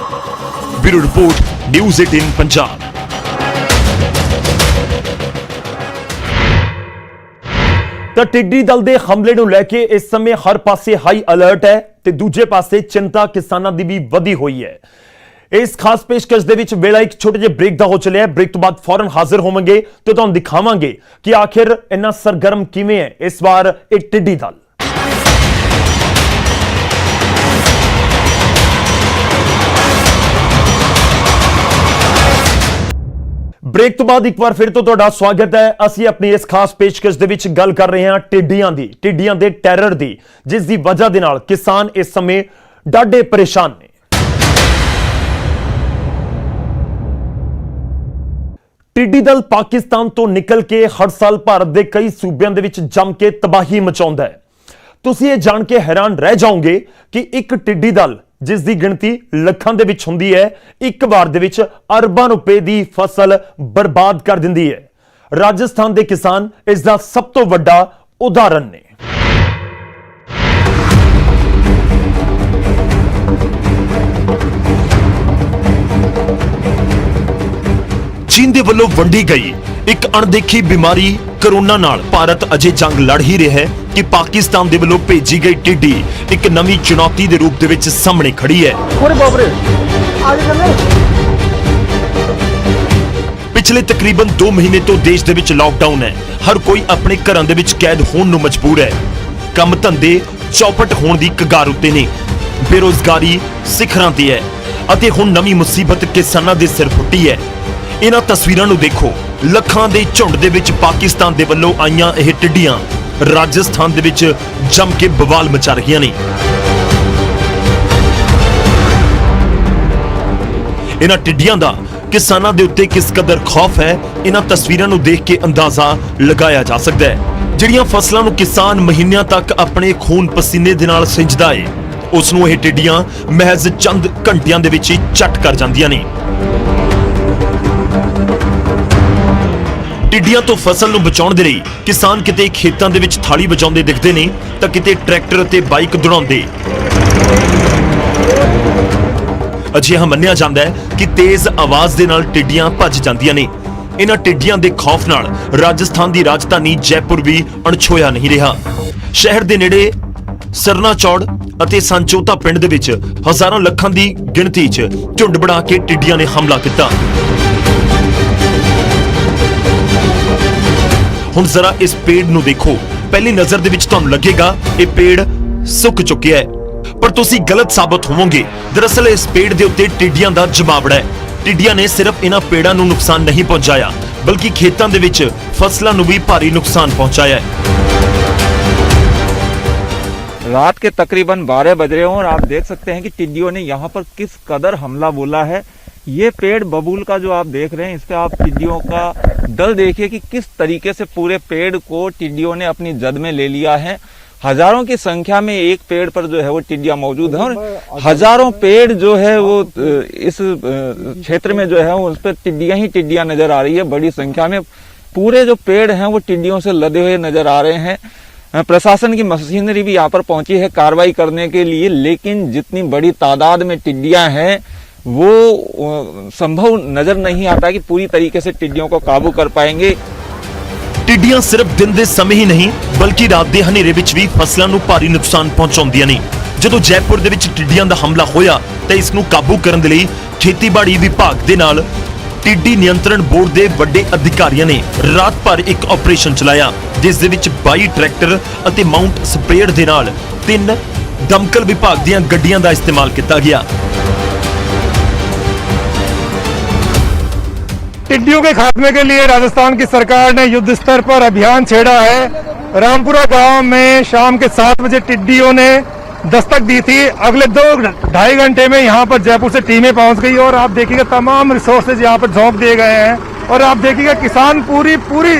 Bureau report, news 18 Punjab. ਤਾਂ ਟਿੱਡੀ ਦਲ ਦੇ ਹਮਲੇ ਨੂੰ ਲੈ ਕੇ ਇਸ ਸਮੇਂ ਹਰ ਪਾਸੇ ਹਾਈ ਅਲਰਟ ਹੈ ਤੇ ਦੂਜੇ ਪਾਸੇ ਚਿੰਤਾ ਕਿਸਾਨਾਂ ਦੀ ਵੀ ਵਧੀ ਹੋਈ ਹੈ। ਇਸ ਖਾਸ ਪੇਸ਼ਕਸ਼ ਦੇ ਵਿੱਚ ਵੇਲਾ ਇੱਕ ਛੋਟੇ ਜਿਹੇ ਬ੍ਰੇਕ ਦਾ ਹੋ ਚੱਲਿਆ। ਬ੍ਰੇਕ ਤੋਂ ਬਾਅਦ ਫੌਰਨ ਹਾਜ਼ਰ ਹੋਵਾਂਗੇ ਤੇ ਤੁਹਾਨੂੰ ਦਿਖਾਵਾਂਗੇ ਕਿ ਆਖਿਰ ਇੰਨਾ ਸਰਗਰਮ ਕਿਵੇਂ ਹੈ ਇਸ ਵਾਰ ਇਹ ਟਿੱਡੀ ਦਲ। ਬ੍ਰੇਕ ਤੋਂ ਬਾਅਦ ਇੱਕ ਵਾਰ ਫਿਰ ਤੋਂ ਤੁਹਾਡਾ ਸਵਾਗਤ ਹੈ। ਅਸੀਂ ਆਪਣੀ ਇਸ ਖਾਸ ਪੇਸ਼ਕਸ਼ ਦੇ ਵਿੱਚ ਗੱਲ ਕਰ ਰਹੇ ਹਾਂ ਟਿੱਡੀਆਂ ਦੇ ਟੈਰਰ ਦੀ, ਜਿਸ ਦੀ ਵਜ੍ਹਾ ਦੇ ਨਾਲ ਕਿਸਾਨ ਇਸ ਸਮੇਂ ਡਾਢੇ ਪਰੇਸ਼ਾਨ ਨੇ। ਟਿੱਡੀ ਦਲ ਪਾਕਿਸਤਾਨ ਤੋਂ ਨਿਕਲ ਕੇ ਹਰ ਸਾਲ ਭਾਰਤ ਦੇ ਕਈ ਸੂਬਿਆਂ ਦੇ ਵਿੱਚ ਜੰਮ ਕੇ ਤਬਾਹੀ ਮਚਾਉਂਦਾ ਹੈ। ਤੁਸੀਂ ਇਹ ਜਾਣ ਕੇ ਹੈਰਾਨ ਰਹਿ ਜਾਓਗੇ ਕਿ ਇੱਕ ਟਿੱਡੀ ਦਲ ਜਿਸ ਦੀ ਗਿਣਤੀ ਲੱਖਾਂ ਦੇ ਵਿੱਚ ਹੁੰਦੀ ਹੈ, ਇੱਕ ਵਾਰ ਦੇ ਵਿੱਚ ਅਰਬਾਂ ਰੁਪਏ ਦੀ ਫਸਲ ਬਰਬਾਦ ਕਰ ਦਿੰਦੀ ਹੈ। ਰਾਜਸਥਾਨ ਦੇ ਕਿਸਾਨ ਇਸ ਦਾ ਸਭ ਤੋਂ ਵੱਡਾ ਉਦਾਹਰਣ ਨੇ। ਚੀਨ ਦੇ ਵੱਲੋਂ ਵੰਡੀ ਗਈ ਇੱਕ ਅਣਦੇਖੀ ਬਿਮਾਰੀ ਕਰੋਨਾ ਨਾਲ ਭਾਰਤ ਅਜੇ ਜੰਗ ਲੜ ਹੀ ਰਿਹਾ ਹੈ ਕਿ ਪਾਕਿਸਤਾਨ ਦੇ ਵੱਲੋਂ ਭੇਜੀ ਗਈ ਟਿੱਡੀ ਇੱਕ ਨਵੀਂ ਚੁਣੌਤੀ ਦੇ ਰੂਪ ਦੇ ਵਿੱਚ ਸਾਹਮਣੇ ਖੜੀ ਹੈ। ਪਿਛਲੇ ਤਕਰੀਬਨ 2 ਮਹੀਨੇ ਤੋਂ ਦੇਸ਼ ਦੇ ਵਿੱਚ ਲਾਕਡਾਊਨ ਹੈ। ਹਰ ਕੋਈ ਆਪਣੇ ਘਰਾਂ ਦੇ ਵਿੱਚ ਕੈਦ ਹੋਣ ਨੂੰ ਮਜਬੂਰ ਹੈ। ਕੰਮ ਧੰਦੇ ਚੌਪਟ ਹੋਣ ਦੀ ਕਗਾਰ ਉੱਤੇ ਨੇ। ਬੇਰੋਜ਼ਗਾਰੀ ਸਿਖਰਾਂ ਤੇ ਹੈ ਅਤੇ ਹੁਣ ਨਵੀਂ ਮੁਸੀਬਤ ਕਿਸਾਨਾਂ ਦੇ ਸਿਰ ਫੁੱਟੀ ਹੈ। ਇਹਨਾਂ ਤਸਵੀਰਾਂ ਨੂੰ ਦੇਖੋ। ਲੱਖਾਂ ਦੇ ਝੁੰਡ ਦੇ ਵਿੱਚ ਪਾਕਿਸਤਾਨ ਦੇ ਵੱਲੋਂ ਆਈਆਂ ਇਹ ਟਿੱਡੀਆਂ ਰਾਜਸਥਾਨ ਦੇ ਵਿੱਚ ਜੰਮ ਕੇ ਬਵਾਲ ਮਚਾ ਰਹੀਆਂ ਨੇ। ਇਹਨਾਂ ਟਿੱਡੀਆਂ ਦਾ ਕਿਸਾਨਾਂ ਦੇ ਉੱਤੇ ਕਿਸ ਕਦਰ ਖੌਫ ਹੈ, ਇਹਨਾਂ ਤਸਵੀਰਾਂ ਨੂੰ ਦੇਖ ਕੇ ਅੰਦਾਜ਼ਾ ਲਗਾਇਆ ਜਾ ਸਕਦਾ ਹੈ। ਜਿਹੜੀਆਂ ਫਸਲਾਂ ਨੂੰ ਕਿਸਾਨ ਮਹੀਨਿਆਂ ਤੱਕ ਆਪਣੇ ਖੂਨ ਪਸੀਨੇ ਦੇ ਨਾਲ ਸਿੰਜਦਾ ਹੈ, ਉਸ ਨੂੰ ਇਹ ਟਿੱਡੀਆਂ ਮਹਿਜ਼ ਚੰਦ ਘੰਟਿਆਂ ਦੇ ਵਿੱਚ ਹੀ ਚੱਟ ਕਰ ਜਾਂਦੀਆਂ ਨੇ। ਟਿੱਡੀਆਂ ਤੋਂ ਫਸਲ ਨੂੰ ਬਚਾਉਣ ਦੇ ਲਈ ਕਿਸਾਨ ਕਿਤੇ ਖੇਤਾਂ ਦੇ ਵਿੱਚ ਥਾਲੀ ਵਜਾਉਂਦੇ ਦਿਖਦੇ ਨੇ ਤਾਂ ਕਿਤੇ ਟਰੈਕਟਰ ਅਤੇ ਬਾਈਕ ਦੌੜਾਉਂਦੇ। ਅਜਿਹਾ ਮੰਨਿਆ ਜਾਂਦਾ ਹੈ ਕਿ ਤੇਜ਼ ਆਵਾਜ਼ ਦੇ ਨਾਲ ਟਿੱਡੀਆਂ ਭੱਜ ਜਾਂਦੀਆਂ ਨੇ। ਇਹਨਾਂ ਟਿੱਡੀਆਂ ਦੇ ਖੌਫ ਨਾਲ ਰਾਜਸਥਾਨ ਦੀ ਰਾਜਧਾਨੀ ਜੈਪੁਰ ਵੀ ਅਣਛੋਇਆ ਨਹੀਂ ਰਿਹਾ। ਸ਼ਹਿਰ ਦੇ ਨੇੜੇ ਸਰਨਾ ਚੌੜ ਅਤੇ ਸੰਚੋਤਾ ਪਿੰਡ ਦੇ ਵਿੱਚ ਹਜ਼ਾਰਾਂ ਲੱਖਾਂ ਦੀ ਗਿਣਤੀ 'ਚ ਝੁੰਡ ਬਣਾ ਕੇ ਟਿੱਡੀਆਂ ਨੇ ਹਮਲਾ ਕੀਤਾ। ਹੁਣ ਜ਼ਰਾ ਇਸ ਪੇੜ ਨੂੰ ਦੇਖੋ। ਪਹਿਲੀ ਨਜ਼ਰ ਦੇ ਵਿੱਚ ਤੁਹਾਨੂੰ ਲੱਗੇਗਾ ਇਹ ਪੇੜ ਸੁੱਕ ਚੁੱਕਿਆ ਹੈ, ਪਰ ਤੁਸੀਂ ਗਲਤ ਸਾਬਤ ਹੋਵੋਗੇ। ਦਰਅਸਲ ਇਸ ਪੇੜ ਦੇ ਉੱਤੇ ਟਿੱਡੀਆਂ ਦਾ ਜਮਾਵੜਾ ਹੈ। ਟਿੱਡੀਆਂ ਨੇ ਸਿਰਫ ਇਹਨਾਂ ਪੇੜਾਂ ਨੂੰ ਨੁਕਸਾਨ ਨਹੀਂ ਪਹੁੰਚਾਇਆ, ਬਲਕਿ ਖੇਤਾਂ ਦੇ ਵਿੱਚ ਫਸਲਾਂ ਨੂੰ ਵੀ ਭਾਰੀ ਨੁਕਸਾਨ पहुंचाया है। रात के तकरीबन 12 बज रहे हों और आप देख सकते हैं कि टिड्डियों ने यहाँ पर किस कदर हमला बोला है। ये पेड़ बबूल का जो आप देख रहे हैं, इस पे आप टिड्डियों का दल देखिए कि किस तरीके से पूरे पेड़ को टिड्डियों ने अपनी जद में ले लिया है। हजारों की संख्या में एक पेड़ पर जो है वो टिड्डियां मौजूद हैं और हजारों पेड़ जो है वो इस क्षेत्र में जो है उस पर टिड्डियां ही टिड्डियां नजर आ रही है। बड़ी संख्या में पूरे जो पेड़ हैं वो टिड्डियों से लदे हुए नजर आ रहे हैं। प्रशासन की मशीनरी भी यहाँ पर पहुंची है कार्रवाई करने के लिए, लेकिन जितनी बड़ी तादाद में टिड्डियां हैं वो संभव नजर नहीं आता कि पूरी तरीके से टिड्डियों को काबू कर पाएंगे। ਟਿੱਡੀਆਂ ਸਿਰਫ ਦਿਨ ਦੇ ਸਮੇਂ ਹੀ ਨਹੀਂ ਬਲਕਿ ਰਾਤ ਦੇ ਹਨੇਰੇ ਵਿੱਚ ਵੀ ਫਸਲਾਂ ਨੂੰ ਭਾਰੀ ਨੁਕਸਾਨ ਪਹੁੰਚਾਉਂਦੀਆਂ ਨੇ। ਜਦੋਂ ਜੈਪੁਰ ਦੇ ਵਿੱਚ ਟਿੱਡੀਆਂ ਦਾ ਹਮਲਾ ਹੋਇਆ ਤਾਂ ਇਸ ਨੂੰ ਕਾਬੂ ਕਰਨ ਦੇ ਲਈ ਖੇਤੀਬਾੜੀ ਵਿਭਾਗ ਦੇ ਨਾਲ ਟਿੱਡੀ ਨਿਯੰਤਰਣ ਬੋਰਡ ਦੇ ਵੱਡੇ ਅਧਿਕਾਰੀਆਂ ਨੇ ਰਾਤ ਭਰ ਇੱਕ ਆਪਰੇਸ਼ਨ ਚਲਾਇਆ, ਜਿਸ ਦੇ ਵਿੱਚ 22 ਟਰੈਕਟਰ ਅਤੇ ਮਾਊਂਟ ਸਪਰੇਅਰ ਦੇ ਨਾਲ 3 ਦਮਕਲ ਵਿਭਾਗ ਦੀਆਂ ਗੱਡੀਆਂ ਦਾ ਇਸਤੇਮਾਲ ਕੀਤਾ ਗਿਆ। टिड्डियों के खात्मे के लिए राजस्थान की सरकार ने युद्ध स्तर पर अभियान छेड़ा है। रामपुरा गांव में शाम के 7 बजे टिड्डियों ने दस्तक दी थी। अगले 2-2.5 घंटे में यहां पर जयपुर से टीमें पहुंच गई और आप देखिएगा तमाम रिसोर्सेज यहां पर झोंक दिए गए हैं और आप देखिएगा किसान पूरी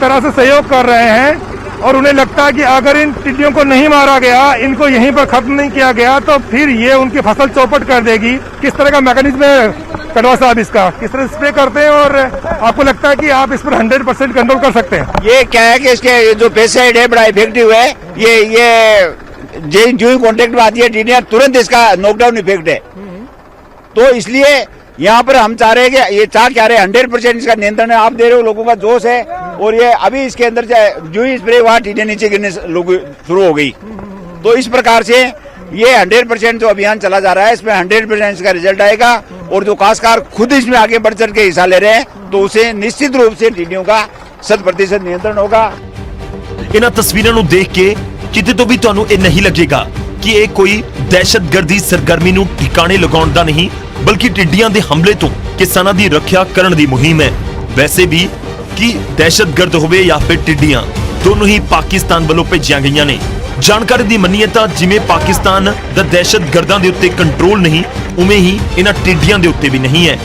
तरह से सहयोग कर रहे हैं और उन्हें लगता है कि अगर इन टिड्डियों को नहीं मारा गया, इनको यहीं पर खत्म नहीं किया गया तो फिर ये उनकी फसल चौपट कर देगी। किस तरह का मैकेनिज्म है कड़वा साहब इसका, किस तरह स्प्रे करते हैं और आपको लगता है कि आप इस पर 100% कंट्रोल कर सकते हैं? ये क्या है कि इसके जो पेस्टिसाइड है बड़ा इफेक्टिव है। ये जो ही कॉन्टेक्ट में आती है टिड्डियां तुरंत इसका नॉकडाउन इफेक्ट है। तो इसलिए यहाँ पर हम चाह रहे हैं कि ये चाह क्या रहे 100% इसका नियंत्रण है। आप दे रहे हो लोगों का जोश है और ये अभी इसके अंदर जो ही स्प्रे हुआ टिड्डियां नीचे गिरने शुरू हो गई। तो इस प्रकार से ये 100% जो अभियान चला जा रहा है इसमें 100% इसका रिजल्ट आएगा और जो काश्तकार खुद इसमें आगे बढ़ चढ़ के हिस्सा ले रहे हैं तो उसे निश्चित रूप से टिड्डियों का 100% नियंत्रण होगा। ਇਹਨਾਂ ਤਸਵੀਰਾਂ ਨੂੰ ਦੇਖ ਕੇ ਕਿਤੇ ਤੋਂ ਵੀ ਤੁਹਾਨੂੰ ਇਹ ਨਹੀਂ ਲੱਗੇਗਾ ਕਿ ਇਹ ਕੋਈ ਦਹਿਸ਼ਤਗਰਦੀ ਸਰਗਰਮੀ ਨੂੰ ਠਿਕਾਣੇ ਲਗਾਉਣ ਦਾ ਨਹੀਂ, ਬਲਕਿ ਟਿੱਡੀਆਂ ਦੇ ਹਮਲੇ ਤੋਂ ਕਿਸਾਨਾਂ ਦੀ ਰੱਖਿਆ ਕਰਨ ਦੀ ਮੁਹਿੰਮ ਹੈ। ਵੈਸੇ ਵੀ ਕਿ ਦਹਿਸ਼ਤਗਰਦ ਹੋਵੇ ਜਾਂ ਫਿਰ ਟਿੱਡੀਆਂ, ਦੋਨੋਂ ਹੀ ਪਾਕਿਸਤਾਨ ਵੱਲੋਂ ਭੇਜੀਆਂ ਗਈਆਂ ਨੇ। ਜਾਣਕਾਰੀ ਦੀ ਮੰਨੀਏ ਤਾਂ ਜਿਵੇਂ ਪਾਕਿਸਤਾਨ ਦਾ ਦਹਿਸ਼ਤਗਰਦਾਂ ਦੇ ਉੱਤੇ ਕੰਟਰੋਲ ਨਹੀਂ, ਉਵੇਂ ਹੀ ਇਹਨਾਂ ਟਿੱਡੀਆਂ ਦੇ ਉੱਤੇ ਵੀ ਨਹੀਂ ਹੈ।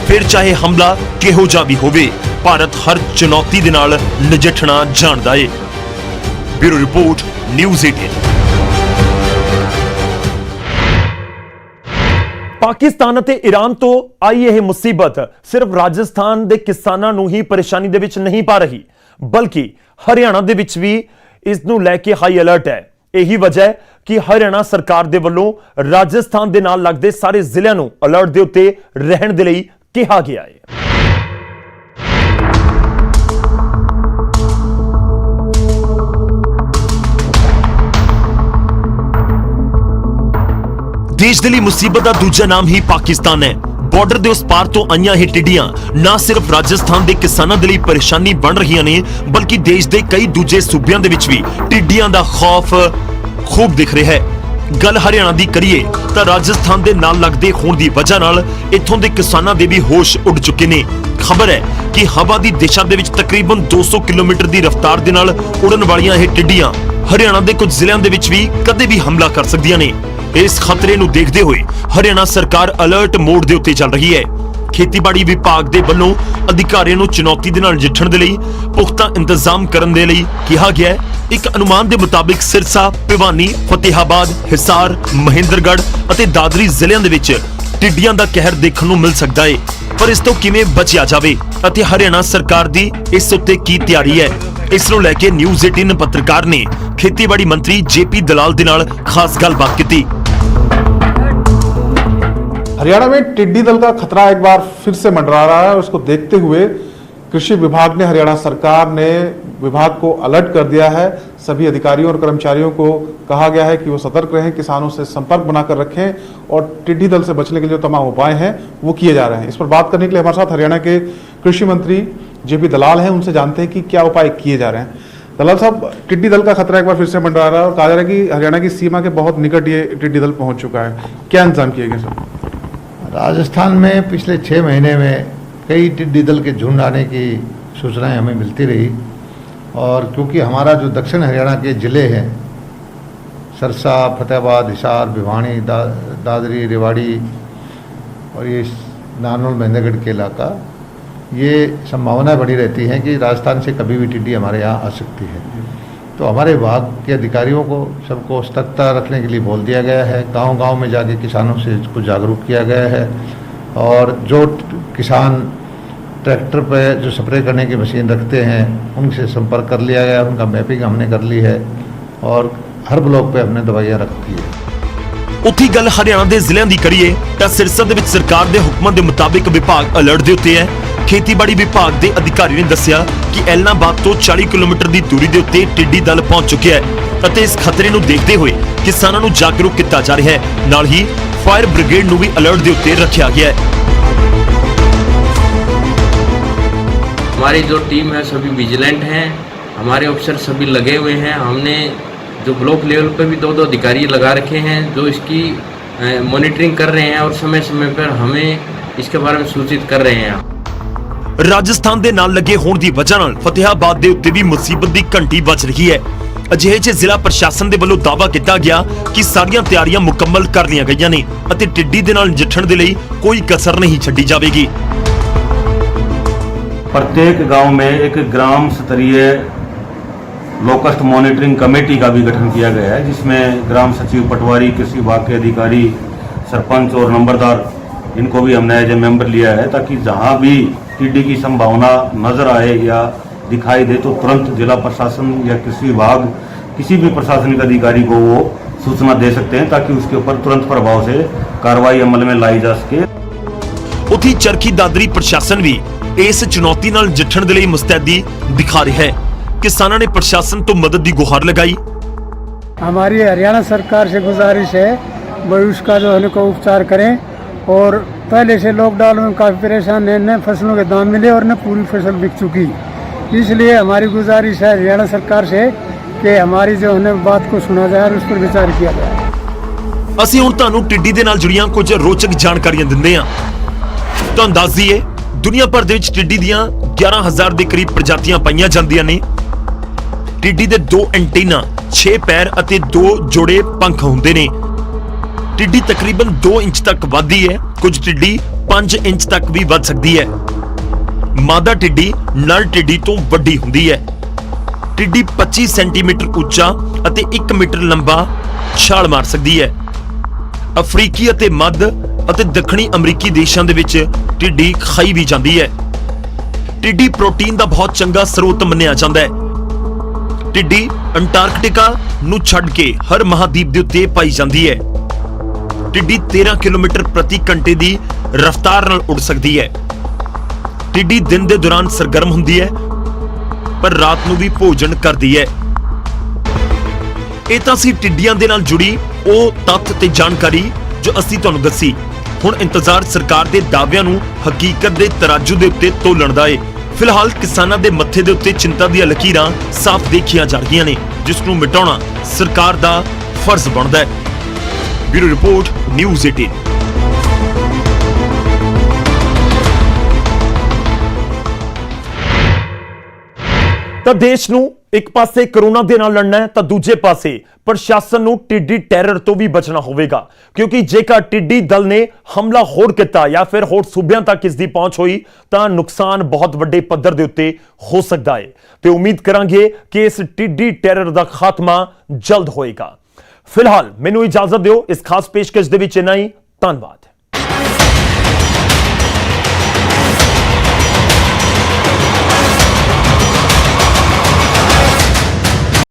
ਫਿਰ ਚਾਹੇ ਹਮਲਾ ਕਿਹੋ ਜਿਹਾ ਵੀ ਹੋਵੇ, ਭਾਰਤ ਹਰ ਚੁਣੌਤੀ ਦੇ ਨਾਲ ਨਜਿੱਠਣਾ ਜਾਣਦਾ ਏ। Bureau report, news 18। ਪਾਕਿਸਤਾਨ ਅਤੇ ਈਰਾਨ ਤੋਂ ਆਈ ਇਹ ਮੁਸੀਬਤ ਸਿਰਫ ਰਾਜਸਥਾਨ ਦੇ ਕਿਸਾਨਾਂ ਨੂੰ ਹੀ ਪਰੇਸ਼ਾਨੀ ਦੇ ਵਿੱਚ ਨਹੀਂ ਪਾ ਰਹੀ, ਬਲਕਿ ਹਰਿਆਣਾ ਦੇ ਵਿੱਚ ਵੀ ਇਸ ਨੂੰ ਲੈ ਕੇ ਹਾਈ ਅਲਰਟ ਹੈ। ਇਹੀ ਵਜ੍ਹਾ ਹੈ ਕਿ ਹਰਿਆਣਾ ਸਰਕਾਰ ਦੇ ਵੱਲੋਂ ਰਾਜਸਥਾਨ ਦੇ ਨਾਲ ਲੱਗਦੇ ਸਾਰੇ ਜ਼ਿਲ੍ਹਿਆਂ ਨੂੰ ਅਲਰਟ ਦੇ ਉੱਤੇ ਰਹਿਣ ਦੇ ਲਈ ਕਿਹਾ ਗਿਆ ਹੈ। ਦੇਸ਼ ਦੇ ਲਈ ਮੁਸੀਬਤ ਦਾ ਦੂਜਾ ਨਾਮ ਹੀ ਪਾਕਿਸਤਾਨ ਹੈ। ਬਾਰਡਰ ਦੇ ਉਸ ਪਾਰ ਤੋਂ ਆਈਆਂ ਇਹ ਟਿੱਡੀਆਂ ਨਾ ਸਿਰਫ ਰਾਜਸਥਾਨ ਦੇ ਕਿਸਾਨਾਂ ਦੇ ਲਈ ਪਰੇਸ਼ਾਨੀ ਬਣ ਰਹੀਆਂ ਨੇ, ਬਲਕਿ ਦੇਸ਼ ਦੇ ਕਈ ਦੂਜੇ ਸੂਬਿਆਂ ਦੇ ਵਿੱਚ ਵੀ ਟਿੱਡੀਆਂ ਦਾ ਖੌਫ ਖੂਬ ਦਿਖ ਰਿਹਾ ਹੈ। ਗੱਲ ਹਰਿਆਣਾ ਦੀ ਕਰੀਏ ਤਾਂ ਰਾਜਸਥਾਨ ਦੇ ਨਾਲ ਲੱਗਦੇ ਹੋਣ ਦੀ ਵਜ੍ਹਾ ਨਾਲ ਇੱਥੋਂ ਦੇ ਕਿਸਾਨਾਂ ਦੇ ਵੀ ਹੋਸ਼ ਉੱਡ ਚੁੱਕੇ ਨੇ। ਖਬਰ ਹੈ ਕਿ ਹਵਾ ਦੀ ਦਿਸ਼ਾ ਦੇ ਵਿੱਚ ਤਕਰੀਬਨ 200 ਕਿਲੋਮੀਟਰ ਦੀ ਰਫ਼ਤਾਰ ਦੇ ਨਾਲ ਉੜਨ ਵਾਲੀਆਂ ਇਹ ਟਿੱਡੀਆਂ ਹਰਿਆਣਾ ਦੇ ਕੁਝ ਜ਼ਿਲ੍ਹਿਆਂ ਦੇ ਵਿੱਚ ਵੀ ਕਦੇ ਵੀ ਹਮਲਾ ਕਰ ਸਕਦੀਆਂ ਨੇ। ਇਸ ਖਤਰੇ ਨੂੰ ਦੇਖਦੇ ਹੋਏ ਹਰਿਆਣਾ ਸਰਕਾਰ ਅਲਰਟ ਮੋਡ ਦੇ ਉੱਤੇ ਚੱਲ ਰਹੀ ਹੈ। ਖੇਤੀਬਾੜੀ ਵਿਭਾਗ ਦੇ ਵੱਲੋਂ ਅਧਿਕਾਰੀਆਂ ਨੂੰ ਚੁਣੌਤੀ ਦੇ ਨਾਲ ਨਜਿੱਠਣ ਦੇ ਲਈ ਪੁਖਤਾ ਇੰਤਜ਼ਾਮ ਕਰਨ ਦੇ ਲਈ ਕਿਹਾ ਗਿਆ ਹੈ। ਇੱਕ ਅਨੁਮਾਨ ਦੇ ਮੁਤਾਬਿਕ ਸਿਰਸਾ, ਭਿਵਾਨੀ, ਫਤਿਹਾਬਾਦ, ਹਿਸਾਰ, ਮਹਿੰਦਰਗੜ੍ਹ ਅਤੇ ਦਾਦਰੀ ਜ਼ਿਲ੍ਹਿਆਂ ਦੇ ਵਿੱਚ ਟਿੱਡੀਆਂ ਦਾ ਕਹਿਰ ਦੇਖਣ ਨੂੰ ਮਿਲ ਸਕਦਾ ਹੈ। ਪਰ ਇਸ ਤੋਂ ਕਿਵੇਂ ਬਚਿਆ ਜਾਵੇ ਅਤੇ ਹਰਿਆਣਾ ਸਰਕਾਰ ਦੀ ਇਸ ਉੱਤੇ ਕੀ ਤਿਆਰੀ ਹੈ, ਇਸ ਨੂੰ ਲੈ ਕੇ ਨਿਊਜ਼ 18 ਪੱਤਰਕਾਰ ਨੇ ਖੇਤੀਬਾੜੀ ਮੰਤਰੀ JP ਦਲਾਲ ਦੇ ਨਾਲ ਖਾਸ ਗੱਲਬਾਤ ਕੀਤੀ। हरियाणा में टिड्डी दल का खतरा एक बार फिर से मंडरा रहा है। उसको देखते हुए कृषि विभाग ने, हरियाणा सरकार ने विभाग को अलर्ट कर दिया है। सभी अधिकारियों और कर्मचारियों को कहा गया है कि वो सतर्क रहें, किसानों से संपर्क बनाकर रखें और टिड्डी दल से बचने के लिए जो तमाम उपाय हैं वो किए जा रहे हैं। इस पर बात करने के लिए हमारे साथ हरियाणा के कृषि मंत्री जेपी दलाल हैं। उनसे जानते हैं कि क्या उपाय किए जा रहे हैं। दलाल साहब, टिड्डी दल का खतरा एक बार फिर से मंडरा रहा है और कहा जा रहा है कि हरियाणा की सीमा के बहुत निकट ये टिड्डी दल पहुंच चुका है। क्या इंतजाम किए गए सर? राजस्थान में पिछले 6 महीने में कई टिड्डी दल के झुंड आने की सूचनाएं हमें मिलती रही और क्योंकि हमारा जो दक्षिण हरियाणा के ज़िले हैं, सरसा, फतेहाबाद, हिसार, भिवानी, दादरी, रेवाड़ी और ये नारनौल, महेंद्रगढ़ के इलाका, ये संभावना बड़ी रहती है कि राजस्थान से कभी भी टिड्डी हमारे यहाँ आ सकती है। तो हमारे विभाग के अधिकारियों को सबको सतर्कता रखने के लिए बोल दिया गया है। गांव-गांव में जाके किसानों से इसको जागरूक किया गया है और जो किसान ट्रैक्टर पे जो स्प्रे करने की मशीन रखते हैं उनसे संपर्क कर लिया गया, उनका मैपिंग हमने कर ली है और हर ब्लॉक पे हमने दवाइयाँ रखी है। ਉੱਥੀ ਗੱਲ ਹਰਿਆਣਾ ਦੇ ਜ਼ਿਲ੍ਹਿਆਂ ਦੀ ਕਰੀਏ ਤਾਂ ਸਿਰਸਾ ਦੇ ਵਿੱਚ ਸਰਕਾਰ ਦੇ ਹੁਕਮਾਂ ਦੇ ਮੁਤਾਬਿਕ ਵਿਭਾਗ ਅਲਰਟ ਦੇ ਉੱਤੇ ਹੈ। ਖੇਤੀਬਾੜੀ ਵਿਭਾਗ ਦੇ ਅਧਿਕਾਰੀ ਨੇ ਦੱਸਿਆ ਕਿ ਐਲਨਾਬਾਦ ਤੋਂ 40 ਕਿਲੋਮੀਟਰ ਦੀ ਦੂਰੀ ਦੇ ਉੱਤੇ ਟਿੱਡੀ ਦਲ ਪਹੁੰਚ ਚੁੱਕਿਆ ਹੈ ਅਤੇ ਇਸ ਖਤਰੇ ਨੂੰ ਦੇਖਦੇ ਹੋਏ ਕਿਸਾਨਾਂ ਨੂੰ ਜਾਗਰੂਕ ਕੀਤਾ ਜਾ ਰਿਹਾ ਹੈ। ਨਾਲ ਹੀ ਫਾਇਰ ਬ੍ਰਿਗੇਡ ਨੂੰ ਵੀ ਅਲਰਟ ਦੇ ਉੱਤੇ ਰੱਖਿਆ ਗਿਆ ਹੈ। हमारी जो टीम है सभी विजिलेंट हैं, हमारे अफसर सभी लगे हुए हैं। हमने जो ब्लॉक लेवल पर भी 2-2 अधिकारी लगा रखे हैं जो इसकी मॉनिटरिंग कर रहे हैं और समय समय पर हमें इसके बारे में सूचित कर रहे हैं। ਰਾਜਸਥਾਨ ਦੇ ਨਾਲ ਲੱਗੇ ਹੋਣ ਦੀ ਵਜ੍ਹਾ ਨਾਲ ਫਤਿਹਾਬਾਦ ਦੇ ਉੱਤੇ ਵੀ ਮੁਸੀਬਤ ਦੀ ਘੰਟੀ ਵੱਜ ਰਹੀ ਹੈ। ਅਜਿਹੇ 'ਚ ਜ਼ਿਲ੍ਹਾ ਪ੍ਰਸ਼ਾਸਨ ਦੇ ਵੱਲੋਂ ਦਾਅਵਾ ਕੀਤਾ ਗਿਆ ਕਿ ਸਾਰੀਆਂ ਤਿਆਰੀਆਂ ਮੁਕੰਮਲ ਕਰ ਲਈਆਂ ਗਈਆਂ ਨੇ ਅਤੇ ਟਿੱਡੀ ਦੇ ਨਾਲ ਨਜਿੱਠਣ ਦੇ ਲਈ ਕੋਈ ਕਸਰ ਨਹੀਂ ਛੱਡੀ ਜਾਵੇਗੀ। प्रत्येक गांव में एक ग्राम स्तरीय लोकस्ट मॉनिटरिंग कमेटी का भी गठन किया गया है जिसमें ग्राम सचिव, पटवारी, कृषि विभाग के अधिकारी, सरपंच और नंबरदार, इनको भी हमने एज ए मेंबर लिया है ताकि जहां भी टिड्डी की संभावना नजर आए या दिखाई दे तो तुरंत जिला प्रशासन या कृषि विभाग किसी भी प्रशासनिक अधिकारी को वो सूचना दे सकते हैं ताकि उसके ऊपर तुरंत प्रभाव से कार्रवाई अमल में लाई जा सके। ਉੱਥੇ ਚਰਖੀ ਦਾਦਰੀ ਪ੍ਰਸ਼ਾਸਨ ਵੀ ਇਸ ਚੁਣੌਤੀ ਨਾਲ ਨਜਿੱਠਣ ਦੇ ਲਈ ਮੁਸਤੈਦੀ ਦਿਖਾ ਰਿਹਾ ਹੈ। किसानों ने प्रशासन तो मदद की गुहार लगाई। हमारी हरियाणा सरकार से गुजारिश है वही उसका जो है को उपचार करें और पहले से लॉकडाउन में काफ़ी परेशान है, न फसलों के दाम मिले और न पूरी फसल बिक चुकी। इसलिए हमारी गुजारिश है हरियाणा सरकार से कि हमारी जो है बात को सुना जाए और उस पर विचार किया जाए। ਅਸੀਂ ਹੁਣ ਤੁਹਾਨੂੰ ਟਿੱਡੀ ਦੇ ਨਾਲ ਜੁੜੀਆਂ ਕੁਝ ਰੋਚਕ ਜਾਣਕਾਰੀਆਂ ਦਿੰਦੇ ਹਾਂ। ਤੁਹਾਨੂੰ ਦੱਸ ਦਈਏ ਦੁਨੀਆ ਭਰ ਦੇ ਵਿੱਚ ਟਿੱਡੀ ਦੀਆਂ 11000 ਦੇ ਕਰੀਬ ਪ੍ਰਜਾਤੀਆਂ ਪਾਈਆਂ ਜਾਂਦੀਆਂ ਨੇ। ਟਿੱਡੀ ਦੇ 2 ਐਂਟੀਨਾ, 6 ਪੈਰ ਅਤੇ 2 ਜੋੜੇ ਪੰਖ ਹੁੰਦੇ ਨੇ। ਟਿੱਡੀ ਤਕਰੀਬਨ 2 ਇੰਚ ਤੱਕ ਵੱਧਦੀ ਹੈ, ਕੁਝ ਟਿੱਡੀ 5 ਇੰਚ ਤੱਕ ਵੀ ਵੱਧ ਸਕਦੀ ਹੈ। ਮਾਦਾ ਟਿੱਡੀ ਨਰ ਟਿੱਡੀ ਤੋਂ ਵੱਡੀ ਹੁੰਦੀ ਹੈ। ਟਿੱਡੀ 25 ਸੈਂਟੀਮੀਟਰ ਉੱਚਾ ਅਤੇ 1 ਮੀਟਰ ਲੰਬਾ ਛਾਲ ਮਾਰ ਸਕਦੀ ਹੈ। ਅਫਰੀਕੀ ਅਤੇ ਮੱਧ ਅਤੇ ਦੱਖਣੀ ਅਮਰੀਕੀ ਦੇਸ਼ਾਂ ਦੇ ਵਿੱਚ ਟਿੱਡੀ ਖਾਈ ਵੀ ਜਾਂਦੀ ਹੈ। ਟਿੱਡੀ ਪ੍ਰੋਟੀਨ ਦਾ ਬਹੁਤ ਚੰਗਾ ਸਰੋਤ ਮੰਨਿਆ ਜਾਂਦਾ ਹੈ। ਟਿੱਡੀ ਅੰਟਾਰਕਟਿਕਾ ਨੂੰ ਛੱਡ ਕੇ ਹਰ ਮਹਾਦੀਪ ਦੇ ਉੱਤੇ ਪਾਈ ਜਾਂਦੀ ਹੈ। ਟਿੱਡੀ 13 ਕਿਲੋਮੀਟਰ ਪ੍ਰਤੀ ਘੰਟੇ ਦੀ ਰਫ਼ਤਾਰ ਨਾਲ ਉੱਡ ਸਕਦੀ ਹੈ। ਟਿੱਡੀ ਦਿਨ ਦੇ ਦੌਰਾਨ ਸਰਗਰਮ ਹੁੰਦੀ ਹੈ ਪਰ ਰਾਤ ਨੂੰ ਵੀ ਭੋਜਨ ਕਰਦੀ ਹੈ। ਇਹ ਤਾਂ ਸੀ ਟਿੱਡੀਆਂ ਦੇ ਨਾਲ ਜੁੜੀ ਉਹ ਤੱਥ ਤੇ ਜਾਣਕਾਰੀ ਜੋ ਅਸੀਂ ਤੁਹਾਨੂੰ ਦੱਸੀ। ਹੁਣ ਇੰਤਜ਼ਾਰ ਸਰਕਾਰ ਦੇ ਦਾਅਵਿਆਂ ਨੂੰ ਹਕੀਕਤ ਦੇ ਤਰਾਜੂ ਦੇ ਉੱਤੇ ਤੋਲਣ ਦਾ ਏ। ਫਿਲਹਾਲ ਕਿਸਾਨਾਂ ਦੇ ਮੱਥੇ ਦੇ ਉੱਤੇ ਚਿੰਤਾ ਦੀਆਂ ਲਕੀਰਾਂ ਸਾਫ਼ ਦੇਖੀਆਂ ਜਾ ਰਹੀਆਂ ਨੇ, ਜਿਸ ਨੂੰ ਮਿਟਾਉਣਾ ਸਰਕਾਰ ਦਾ ਫਰਜ਼ ਬਣਦਾ ਹੈ। Bureau report, news 18। ਤਾਂ ਦੇਸ਼ ਨੂੰ ਇੱਕ ਪਾਸੇ ਕਰੋਨਾ ਦੇ ਨਾਲ ਲੜਨਾ ਹੈ ਤਾਂ ਦੂਜੇ ਪਾਸੇ ਪ੍ਰਸ਼ਾਸਨ ਨੂੰ ਟਿੱਡੀ ਟੈਰਰ ਤੋਂ ਵੀ ਬਚਣਾ ਹੋਵੇਗਾ, ਕਿਉਂਕਿ ਜੇਕਰ ਟਿੱਡੀ ਦਲ ਨੇ ਹਮਲਾ ਹੋਰ ਕੀਤਾ ਜਾਂ ਫਿਰ ਹੋਰ ਸੂਬਿਆਂ ਤੱਕ ਇਸ ਦੀ ਪਹੁੰਚ ਹੋਈ ਤਾਂ ਨੁਕਸਾਨ ਬਹੁਤ ਵੱਡੇ ਪੱਧਰ ਦੇ ਉੱਤੇ ਹੋ ਸਕਦਾ ਹੈ ਤੇ ਉਮੀਦ ਕਰਾਂਗੇ ਕਿ ਇਸ ਟਿੱਡੀ ਟੈਰਰ ਦਾ ਖਾਤਮਾ ਜਲਦ ਹੋਏਗਾ। ਫਿਲਹਾਲ ਮੈਨੂੰ ਇਜਾਜ਼ਤ ਦਿਓ, ਇਸ ਖਾਸ ਪੇਸ਼ਕਸ਼ ਦੇ ਵਿੱਚ ਇੰਨਾ ਹੀ। ਧੰਨਵਾਦ।